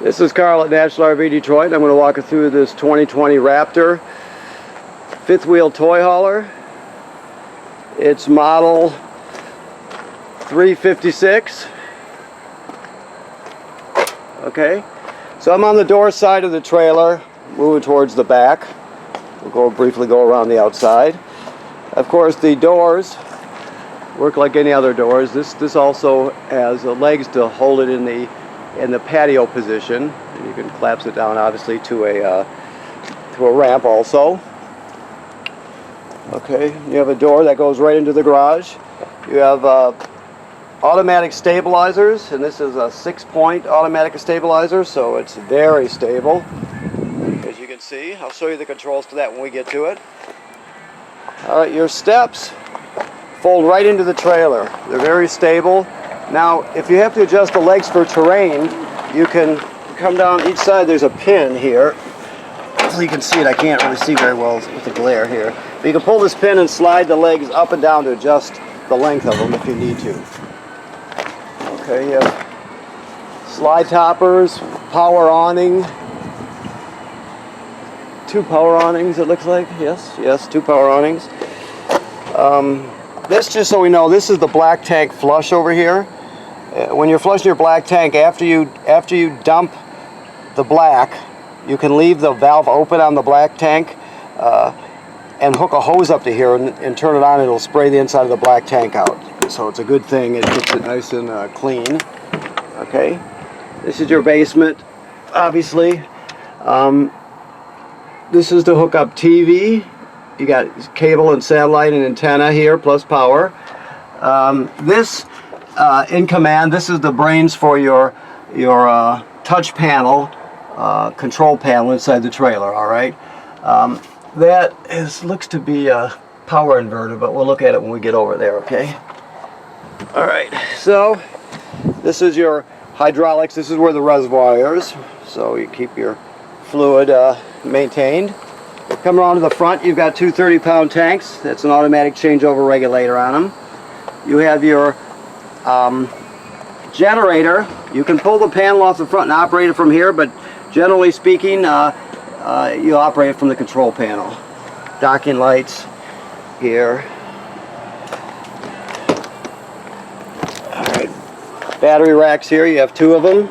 This is Carl at National RV Detroit. I'm going to walk you through this 2020 Raptor fifth wheel toy hauler. It's model 356. Okay, so I'm on the door side of the trailer, moving towards the back. We'll briefly go around the outside. Of course, the doors work like any other doors. This also has legs to hold it in the patio position. And you can collapse it down, obviously, to a ramp also. Okay, you have a door that goes right into the garage. You have automatic stabilizers, and this is a 6-point automatic stabilizer, so it's very stable, as you can see. I'll show you the controls to that when we get to it. Alright, your steps fold right into the trailer. They're very stable. Now, if you have to adjust the legs for terrain, you can come down each side. There's a pin here. So you can see it. I can't really see very well with the glare here. But you can pull this pin and slide the legs up and down to adjust the length of them if you need to. Okay, you have slide toppers, power awning. 2 power awnings, it looks like. Yes, 2 power awnings. This, just so we know, this is the black tank flush over here. When you're flushing your black tank, after you dump the black, you can leave the valve open on the black tank and hook a hose up to here and turn it on. It'll spray the inside of the black tank out. So it's a good thing. It keeps it nice and clean. Okay, this is your basement, obviously. This is to hook up TV. You got cable and satellite and antenna here, plus power. This in command. This is the brains for your touch panel, control panel inside the trailer. All right. That looks to be a power inverter, but we'll look at it when we get over there. Okay. All right. So this is your hydraulics. This is where the reservoir is, so you keep your fluid maintained. Come around to the front, you've got 2 30-pound tanks. That's an automatic changeover regulator on them. You have your generator. You can pull the panel off the front and operate it from here, but generally speaking, you operate it from the control panel. Docking lights here. Alright, battery racks here, you have 2 of them.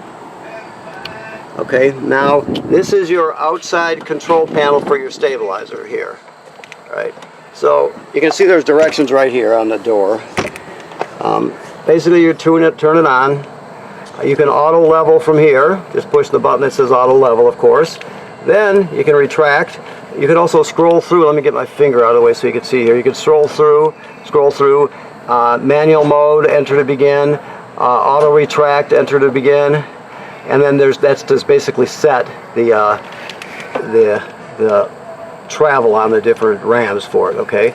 Okay, now this is your outside control panel for your stabilizer here. All right, so you can see there's directions right here on the door. Basically, you turn it on. You can auto level from here. Just push the button that says auto level, of course. Then you can retract. You can also scroll through. Let me get my finger out of the way so you can see here. You can scroll through, manual mode, enter to begin, auto retract, enter to begin. And then that's just basically set the travel on the different rams for it. Okay,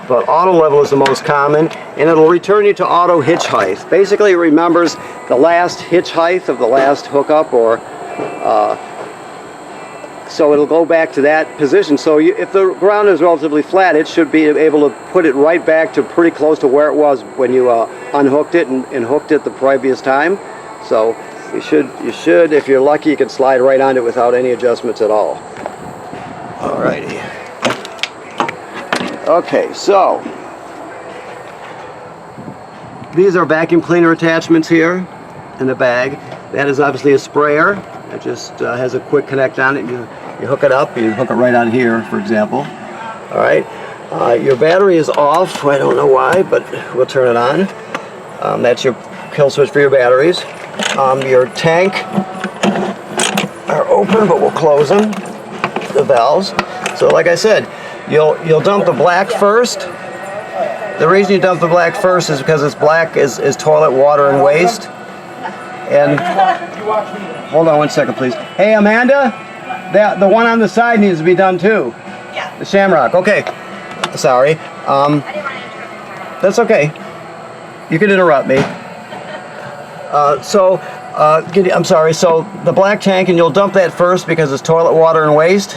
but auto level is the most common, and it'll return you to auto hitch height. Basically, it remembers the last hitch height of the last hookup, or so it'll go back to that position. So if the ground is relatively flat, it should be able to put it right back to pretty close to where it was when you unhooked it and hooked it the previous time. So you should, if you're lucky, you can slide right on it without any adjustments at all. Alrighty. Okay, so these are vacuum cleaner attachments here in the bag. That is obviously a sprayer. It just has a quick connect on it. You hook it up. You hook it right on here, for example. All right. Your battery is off. I don't know why, but we'll turn it on. That's your kill switch for your batteries. Your tank are open, but we'll close them, the valves. So like I said, you'll dump the black first. The reason you dump the black first is because it's black is toilet water and waste. And hold on one second, please. Hey, Amanda, the one on the side needs to be done too. Yeah. The shamrock. Okay. Sorry. I didn't want to interrupt. That's okay. You can interrupt me. I'm sorry, so the black tank, and you'll dump that first because it's toilet water and waste.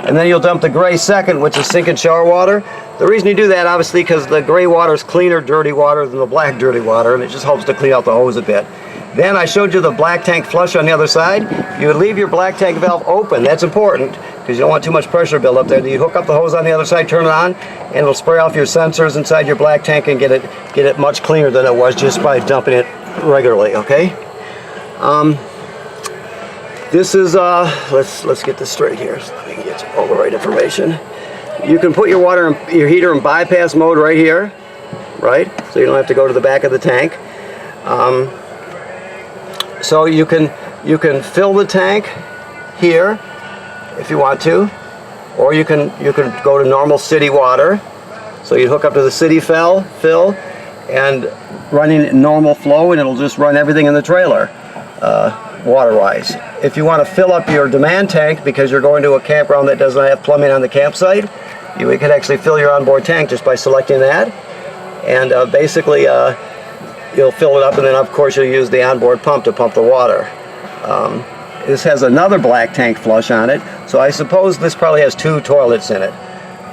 And then you'll dump the gray second, which is sink and shower water. The reason you do that, obviously, because the gray water is cleaner dirty water than the black dirty water, and it just helps to clean out the hose a bit. Then I showed you the black tank flush on the other side. You would leave your black tank valve open. That's important because you don't want too much pressure build up there. You hook up the hose on the other side, turn it on, and it'll spray off your sensors inside your black tank and get it much cleaner than it was just by dumping it regularly. Okay. This is let's get this straight here. So let me get you all the right information. You can put your heater in bypass mode right here, right? So you don't have to go to the back of the tank. So you can fill the tank here if you want to, or you can go to normal city water. So you hook up to the city fill and running normal flow, and it'll just run everything in the trailer water-wise. If you want to fill up your demand tank because you're going to a campground that doesn't have plumbing on the campsite, you can actually fill your onboard tank just by selecting that, and basically you'll fill it up, and then of course you'll use the onboard pump to pump the water. This has another black tank flush on it, so I suppose this probably has 2 toilets in it.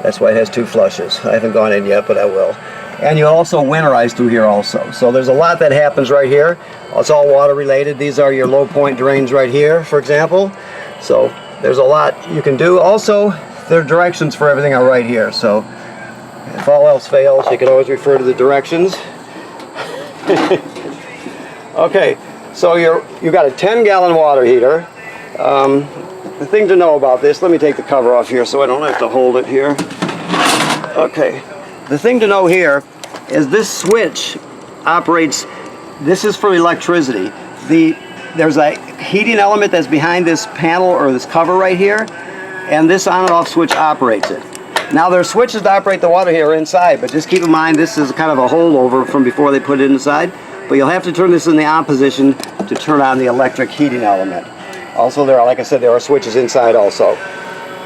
That's why it has 2 flushes. I haven't gone in yet, but I will. And you also winterize through here also. So there's a lot that happens right here. It's all water related. These are your low point drains right here, for example. So there's a lot you can do. Also, there are directions for everything are right here. So if all else fails, you can always refer to the directions. Okay, so you got a 10-gallon water heater. The thing to know about this, let me take the cover off here so I don't have to hold it here. Okay, the thing to know here is this switch operates, this is for electricity. There's a heating element that's behind this panel or this cover right here, and this on and off switch operates it. Now there's switches to operate the water heater inside, but just keep in mind this is kind of a holdover from before they put it inside. But you'll have to turn this in the on position to turn on the electric heating element. Also, like I said, there are switches inside also.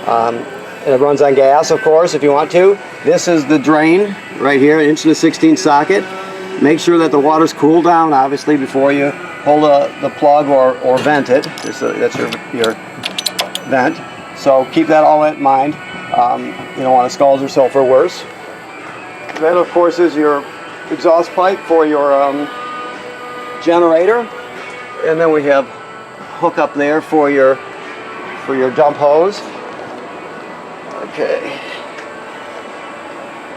And it runs on gas, of course, if you want to. This is the drain right here, 1" socket. Make sure that the water's cooled down, obviously, before you pull the plug or vent it. That's your vent. So keep that all in mind. You don't want to scald yourself or worse. That, of course, is your exhaust pipe for your generator, and then we have hook up there for your dump hose. Okay.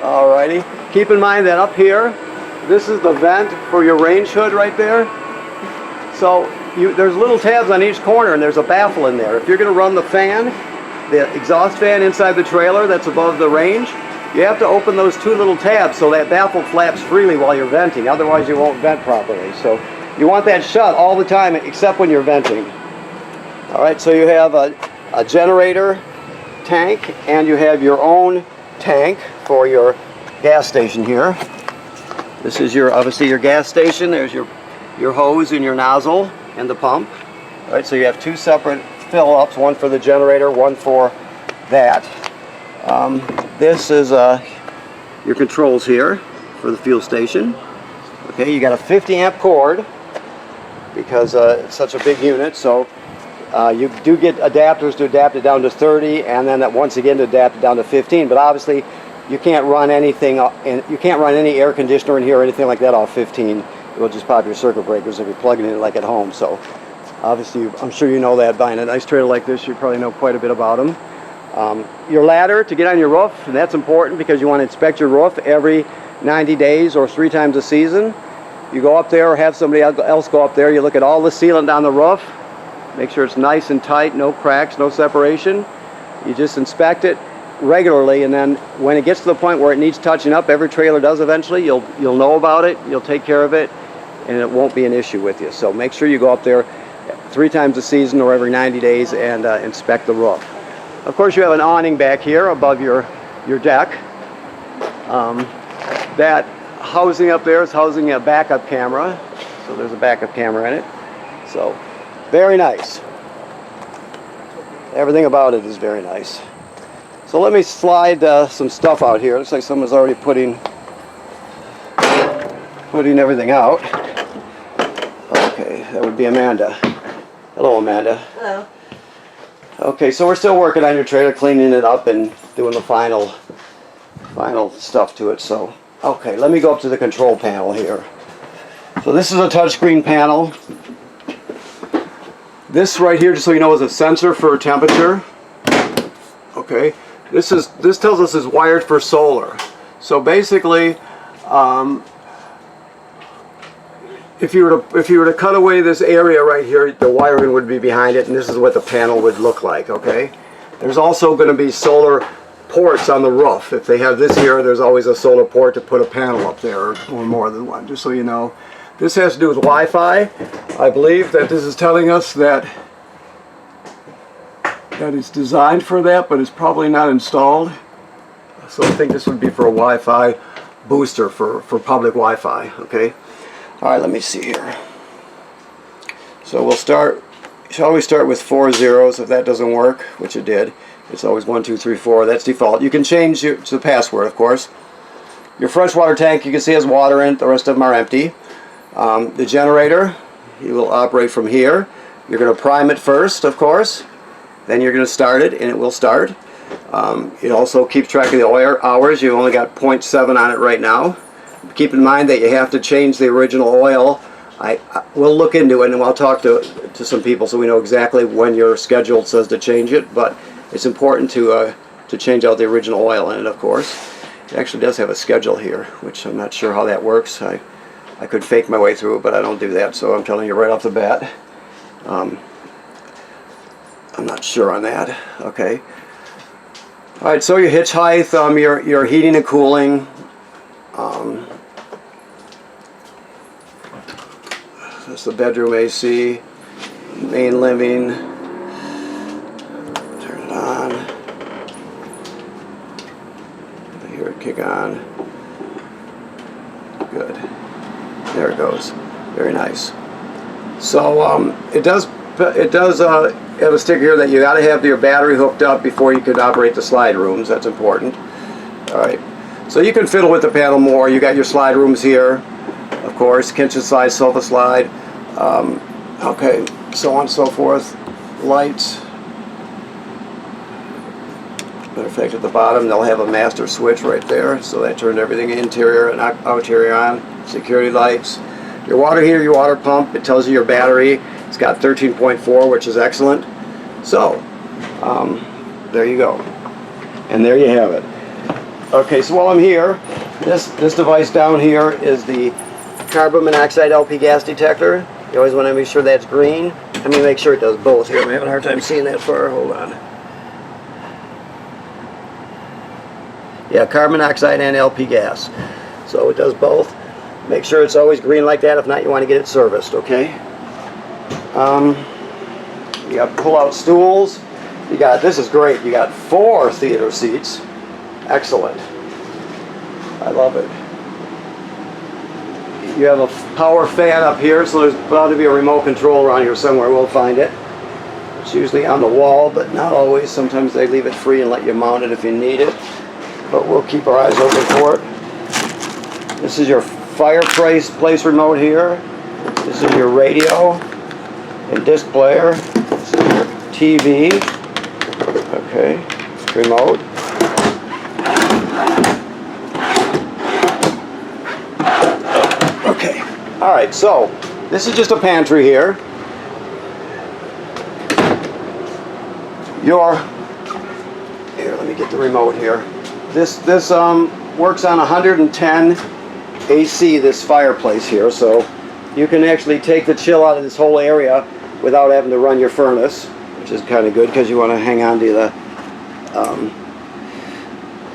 Alrighty. Keep in mind that up here, this is the vent for your range hood right there. So there's little tabs on each corner, and there's a baffle in there. If you're going to run the fan, the exhaust fan inside the trailer that's above the range, you have to open those 2 little tabs so that baffle flaps freely while you're venting. Otherwise you won't vent properly. So you want that shut all the time except when you're venting. Alright, so you have a generator tank, and you have your own tank for your gas station here. This is obviously your gas station. There's your hose and your nozzle and the pump. Alright, so you have 2 separate fill-ups, one for the generator, one for that. This is your controls here for the fuel station. Okay, you got a 50 amp cord because it's such a big unit, so you do get adapters to adapt it down to 30, and then once again to adapt it down to 15. But obviously you can't run anything, and you can't run any air conditioner in here or anything like that off 15. It will just pop your circuit breakers if you're plugging it in like at home. So obviously, I'm sure you know that buying a nice trailer like this, you probably know quite a bit about them. Your ladder to get on your roof, and that's important because you want to inspect your roof every 90 days or 3 times a season. You go up there or have somebody else go up there, you look at all the sealant on the roof, make sure it's nice and tight, no cracks, no separation. You just inspect it regularly, and then when it gets to the point where it needs touching up, every trailer does eventually, you'll know about it, you'll take care of it, and it won't be an issue with you. So make sure you go up there 3 times a season or every 90 days and inspect the roof. Of course, you have an awning back here above your deck. That housing up there is housing a backup camera. So there's a backup camera in it. So very nice. Everything about it is very nice. So let me slide some stuff out here. Looks like someone's already putting everything out. Okay, that would be Amanda. Hello, Amanda. Hello. Okay, so we're still working on your trailer, cleaning it up and doing the final stuff to it. So, okay, let me go up to the control panel here. So this is a touchscreen panel. This right here, just so you know, is a sensor for temperature. Okay, this tells us it's wired for solar. So basically, if you were to cut away this area right here, the wiring would be behind it, and this is what the panel would look like. Okay, there's also going to be solar ports on the roof. If they have this here, there's always a solar port to put a panel up there, or more than one, just so you know. This has to do with Wi-Fi. I believe that this is telling us that it's designed for that, but it's probably not installed. So I think this would be for a Wi-Fi booster for public Wi-Fi. Okay. All right. Let me see here. So we'll start. Shall we start with 4 zeros? If that doesn't work, which it did, it's always 1, 2, 3, 4. That's default. You can change to the password, of course. Your freshwater tank, you can see, has water in it. The rest of them are empty. The generator, you will operate from here. You're going to prime it first, of course. Then you're going to start it, and it will start. It also keeps track of the oil hours. You've only got 0.7 on it right now. Keep in mind that you have to change the original oil. We'll look into it, and I'll talk to some people so we know exactly when your schedule says to change it. But it's important to change out the original oil in it, of course. It actually does have a schedule here, which I'm not sure how that works. I could fake my way through it, but I don't do that, so I'm telling you right off the bat. I'm not sure on that. Okay. All right, so your hitch height, your heating and cooling. That's the bedroom AC, main living. Turn it on. I hear it kick on. Good. There it goes. Very nice. So it does have a sticker here that you got to have your battery hooked up before you could operate the slide rooms. That's important. All right. So you can fiddle with the panel more. You got your slide rooms here, of course, kitchen slide, sofa slide. Okay, so on and so forth. Lights. Matter of fact, at the bottom they'll have a master switch right there, so that turned everything interior and exterior on. Security lights. Your water heater, your water pump. It tells you your battery. It's got 13.4, which is excellent. So, there you go. And there you have it. Okay, so while I'm here, this device down here is the carbon monoxide LP gas detector. You always want to make sure that's green. Let me make sure it does both here. I'm having a hard time seeing that far. Hold on. Yeah, carbon monoxide and LP gas. So it does both. Make sure it's always green like that. If not, you want to get it serviced, okay? You got pull-out stools. This is great. You got 4 theater seats. Excellent. I love it. You have a power fan up here, so there's bound to be a remote control around here somewhere. We'll find it. It's usually on the wall, but not always. Sometimes they leave it free and let you mount it if you need it. But we'll keep our eyes open for it. This is your fireplace remote here. This is your radio and disc player. This is your TV. Okay, remote. Okay, all right, so this is just a pantry here. Here, let me get the remote here. This works on 110 AC, this fireplace here, so you can actually take the chill out of this whole area without having to run your furnace, which is kind of good because you want to hang on to the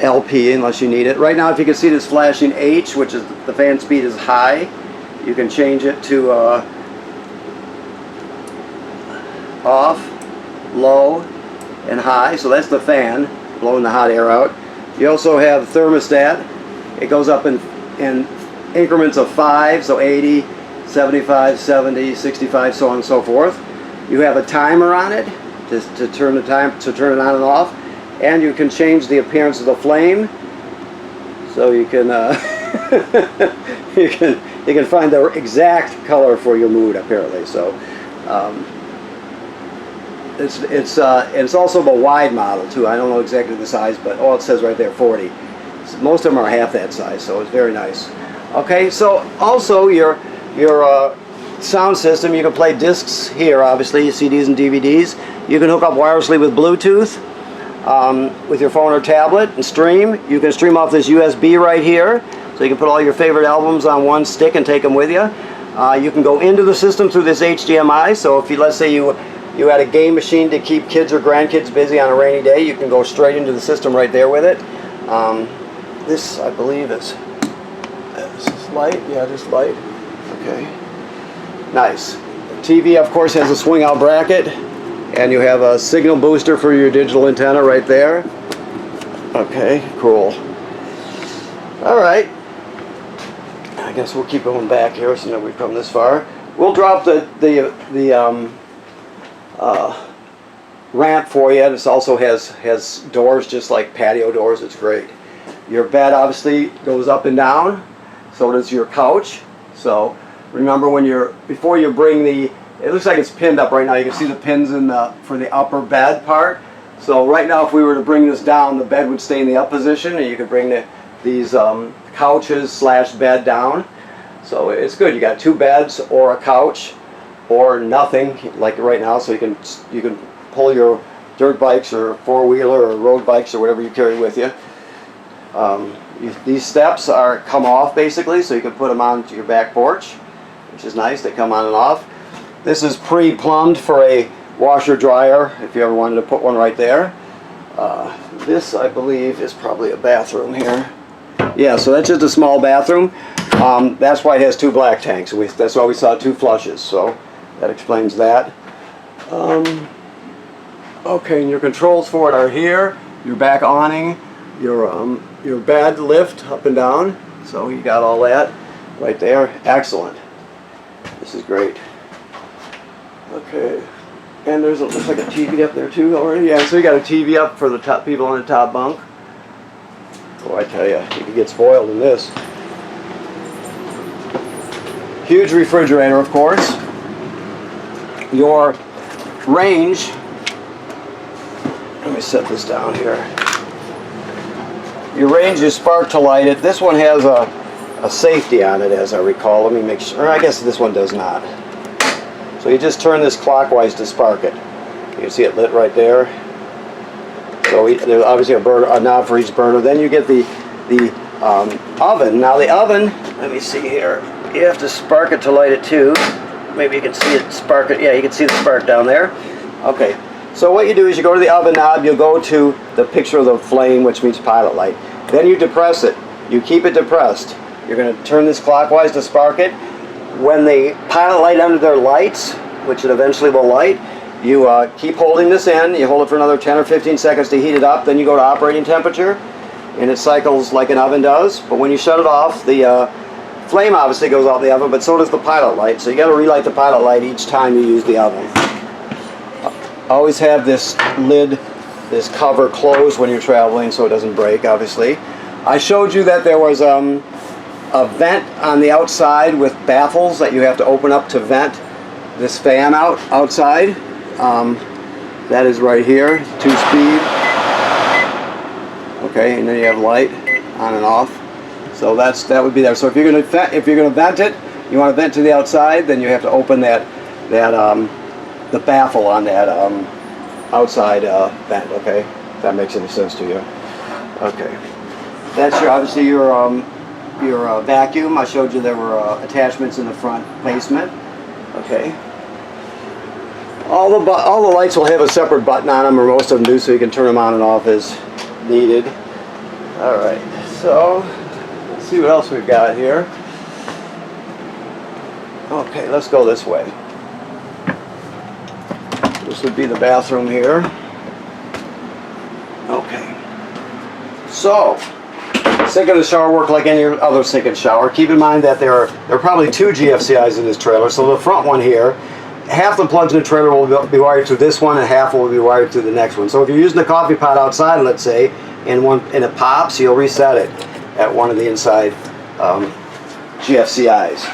LP unless you need it. Right now, if you can see this flashing H, which is the fan speed is high, you can change it to off, low, and high. So that's the fan blowing the hot air out. You also have thermostat. It goes up in increments of 5, so 80, 75, 70, 65, so on and so forth. You have a timer on it to turn it on and off, and you can change the appearance of the flame. So you can you can find the exact color for your mood apparently. So it's also a wide model too. I don't know exactly the size, but it says right there 40. So most of them are half that size, so it's very nice. Okay, so also your sound system. You can play discs here, obviously, CDs and DVDs. You can hook up wirelessly with Bluetooth with your phone or tablet and stream. You can stream off this USB right here, so you can put all your favorite albums on one stick and take them with you. You can go into the system through this HDMI, so if you, let's say you had a game machine to keep kids or grandkids busy on a rainy day, you can go straight into the system right there with it. This, I believe, is this light? Yeah, this light. Okay. Nice. TV, of course, has a swing out bracket, and you have a signal booster for your digital antenna right there. Okay, cool. All right. I guess we'll keep going back here so that we've come this far. We'll drop the ramp for you. This also has doors just like patio doors. It's great. Your bed obviously goes up and down. So does your couch. So remember before you bring it looks like it's pinned up right now. You can see the pins for the upper bed part. So right now, if we were to bring this down, the bed would stay in the up position, and you could bring these couches / bed down. So it's good. You got 2 beds or a couch or nothing like right now. So you can pull your dirt bikes or 4-wheeler or road bikes or whatever you carry with you. These steps come off basically, so you can put them onto your back porch, which is nice. They come on and off. This is pre-plumbed for a washer dryer if you ever wanted to put one right there. This, I believe, is probably a bathroom here. Yeah, so that's just a small bathroom. That's why it has 2 black tanks. That's why we saw 2 flushes. So that explains that. Okay, and your controls for it are here. Your back awning, your bed lift up and down. So you got all that right there. Excellent. This is great. Okay, and looks like a TV up there too already. Yeah, so you got a TV up for the top people on the top bunk. Oh, I tell you could get spoiled in this. Huge refrigerator, of course. Your range. Let me set this down here. Your range is spark to light it. This one has a safety on it, as I recall. Let me make sure. I guess this one does not. So you just turn this clockwise to spark it. You can see it lit right there. So there's obviously a knob for each burner. Then you get the oven. Now the oven, let me see here. You have to spark it to light it too. Maybe you can see it spark it. Yeah, you can see the spark down there. Okay. So what you do is you go to the oven knob. You'll go to the picture of the flame, which means pilot light. Then you depress it. You keep it depressed. You're going to turn this clockwise to spark it. When the pilot light under there lights, which it eventually will light, you keep holding this in. You hold it for another 10 or 15 seconds to heat it up. Then you go to operating temperature, and it cycles like an oven does. But when you shut it off, the flame obviously goes out the oven, but so does the pilot light. So you got to relight the pilot light each time you use the oven. Always have this lid, this cover closed when you're traveling so it doesn't break, obviously. I showed you that there was a vent on the outside with baffles that you have to open up to vent this fan outside. That is right here, 2-speed. Okay, and then you have light on and off. So that would be there. So if you're going to vent it, you want to vent to the outside, then you have to open the baffle on that outside vent. Okay, if that makes any sense to you. Okay, that's obviously your vacuum. I showed you there were attachments in the front basement. Okay. All the lights will have a separate button on them, or most of them do, so you can turn them on and off as needed. All right. So let's see what else we've got here. Okay, let's go this way. This would be the bathroom here. Okay. So, sink and the shower work like any other sink and shower. Keep in mind that there are probably 2 GFCIs in this trailer. So the front one here, half the plugs in the trailer will be wired through this one, and half will be wired through the next one. So if you're using the coffee pot outside, let's say, and it pops, you'll reset it at one of the inside GFCIs.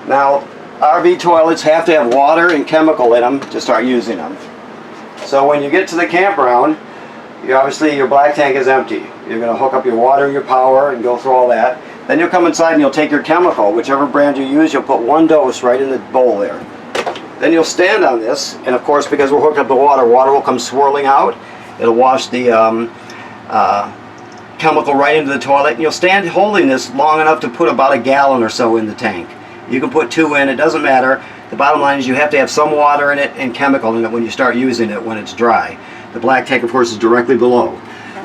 Now, RV toilets have to have water and chemical in them to start using them. So when you get to the campground, obviously your black tank is empty. You're going to hook up your water and your power and go through all that. Then you'll come inside and you'll take your chemical, whichever brand you use, you'll put 1 dose right in the bowl there. Then you'll stand on this, and of course, because we're hooked up to water, water will come swirling out. It'll wash the chemical right into the toilet, and you'll stand holding this long enough to put about 1 gallon or so in the tank. You can put 2 in, it doesn't matter. The bottom line is you have to have some water in it and chemical in it when you start using it when it's dry. The black tank, of course, is directly below.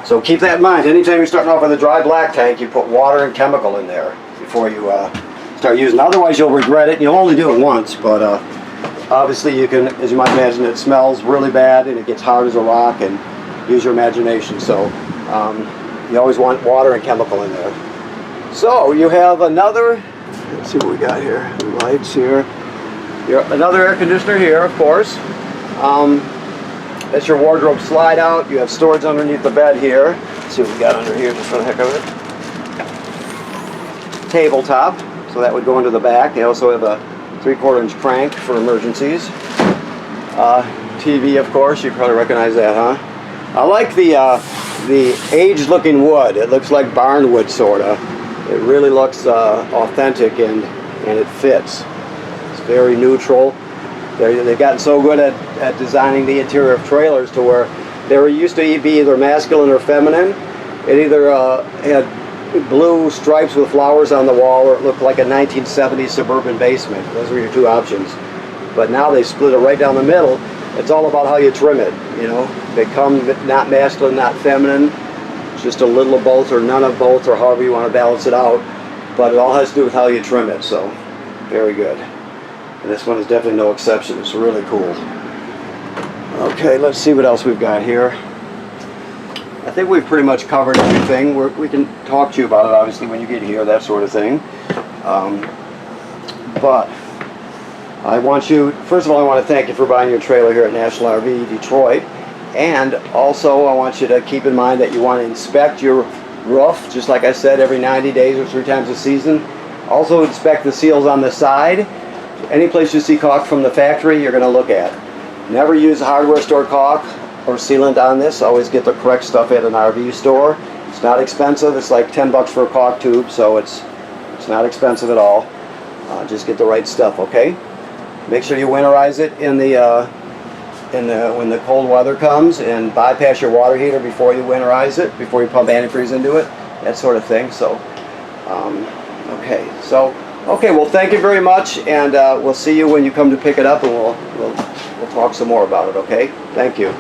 So keep that in mind. Anytime you're starting off with a dry black tank, you put water and chemical in there before you start using it. Otherwise, you'll regret it. You'll only do it once, but obviously you can, as you might imagine, it smells really bad and it gets hard as a rock, and use your imagination. So you always want water and chemical in there. So you have another, let's see what we got here, lights here. Another air conditioner here, of course. That's your wardrobe slide out. You have storage underneath the bed here. Let's see what we got under here just for the heck of it. Tabletop, so that would go into the back. They also have a 3/4 inch crank for emergencies. TV, of course, you probably recognize that, huh? I like the aged looking wood. It looks like barn wood, sorta. It really looks authentic, and it fits. It's very neutral. They've gotten so good at designing the interior of trailers to where they were used to be either masculine or feminine. It either had blue stripes with flowers on the wall, or it looked like a 1970s suburban basement. Those were your 2 options. But now they split it right down the middle. It's all about how you trim it, you know. They come not masculine, not feminine. It's just a little of both or none of both, or however you want to balance it out. But it all has to do with how you trim it, so very good. And this one is definitely no exception. It's really cool. Okay, let's see what else we've got here. I think we've pretty much covered everything. We can talk to you about it, obviously, when you get here, that sort of thing. But I want you, first of all, I want to thank you for buying your trailer here at National RV Detroit. And also, I want you to keep in mind that you want to inspect your roof, just like I said, every 90 days or 3 times a season. Also, inspect the seals on the side. Any place you see caulk from the factory, you're going to look at. Never use hardware store caulk or sealant on this. Always get the correct stuff at an RV store. It's not expensive. It's like 10 bucks for a caulk tube, so it's not expensive at all. Just get the right stuff, okay? Make sure you winterize it when the cold weather comes, and bypass your water heater before you winterize it, before you pump antifreeze into it, that sort of thing. So, okay, well, thank you very much, and we'll see you when you come to pick it up, and we'll talk some more about it, okay? Thank you.